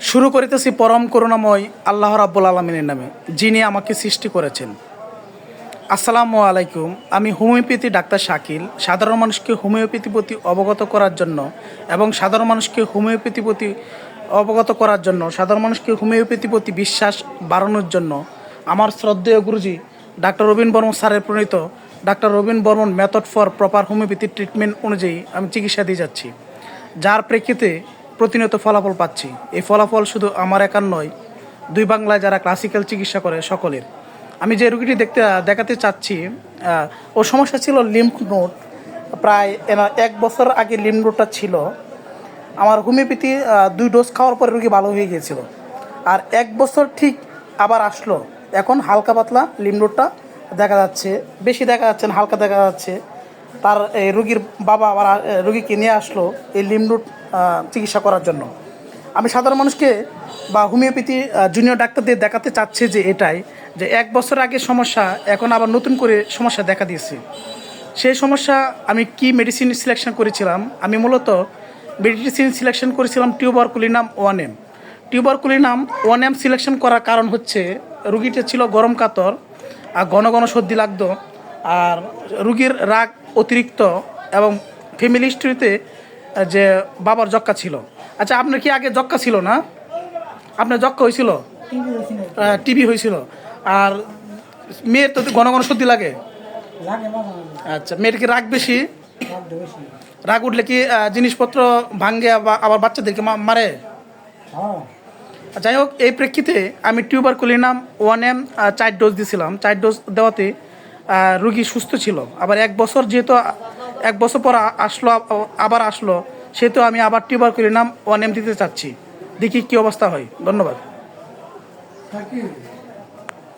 শুরু করিতেছি পরম করুণাময় আল্লাহ রাব্বুল আলামিনের নামে, যিনি আমাকে সৃষ্টি করেছেন। আসসালামু আলাইকুম। আমি হোমিওপ্যাথি ডাক্তার শাকিল। সাধারণ মানুষকে হোমিওপ্যাথি প্রতি অবগত করার জন্য এবং সাধারণ মানুষকে হোমিওপ্যাথি প্রতি অবগত করার জন্য সাধারণ মানুষকে হোমিওপ্যাথি প্রতি বিশ্বাস বাড়ানোর জন্য আমার শ্রদ্ধেয় গুরুজি ডাক্তার রবীন বর্মন স্যারের প্রণীত ডাক্তার Robin Burman method for proper homoeopathy treatment অনুযায়ী আমি চিকিৎসা দিয়ে যাচ্ছি, যার প্রেক্ষিতে প্রতিনিয়ত ফলাফল পাচ্ছি। এই ফলাফল শুধু আমার একার নয়, দুই বাংলায় যারা ক্লাসিক্যাল চিকিৎসা করে সকলের। আমি যে রুগীটি দেখাতে চাচ্ছি, ওর সমস্যা ছিল লিম্ফ নোড। প্রায় এক বছর আগে লিম্ফ নোডটা ছিল। আমার হোমিওপ্যাথি 2 ডোজ খাওয়ার পরে রুগী ভালো হয়ে গিয়েছিল। আর এক বছর ঠিক আবার আসলো। এখন হালকা পাতলা লিম্ফ নোডটা দেখা যাচ্ছে, বেশি দেখা যাচ্ছে না, হালকা দেখা যাচ্ছে। তার এই রুগীর বাবা আবার রুগীকে নিয়ে আসলো এই লিম্ফ নোড চিকিৎসা করার জন্য। আমি সাধারণ মানুষকে বা হোমিওপ্যাথি জুনিয়র ডাক্তারদের দেখাতে চাচ্ছি যে এটাই, যে এক বছর আগে সমস্যা এখন আবার নতুন করে সমস্যা দেখা দিয়েছে। সেই সমস্যা আমি কি মেডিসিন সিলেকশন করেছিলাম, আমি মূলত মেডিসিন সিলেকশন করেছিলাম tuberculinum 1M। Tuberculinum 1M selection করার কারণ হচ্ছে রুগীটা ছিল গরম কাতর আর ঘন ঘন সর্দি লাগতো, আর রুগীর রাগ অতিরিক্ত এবং ফ্যামিলি হিস্ট্রিতে যে বাবার যক্কা ছিল। আচ্ছা, আপনার কি আগে যক্কা ছিল না? আপনার যক্কা হয়েছিল? টিবি হয়েছিল। আর মেয়ের তো ঘন ঘন সর্দি লাগে। আচ্ছা, মেয়ের কি রাগ বেশি? রাগ উঠলে কি জিনিসপত্র ভাঙ্গে আবার বাচ্চাদেরকে মারে? যাই হোক, এই প্রেক্ষিতে আমি টিউবারকুলিনাম 1M 4 ডোজ দিয়েছিলাম। 4 ডোজ দেওয়াতে রুগী সুস্থ ছিল। আবার এক বছর যেহেতু এক বছর পর আবার আসলো, সেহেতু আমি আবার টিউবারকুলিনাম 1M দিতে চাচ্ছি। দেখি কী অবস্থা হয়। ধন্যবাদ।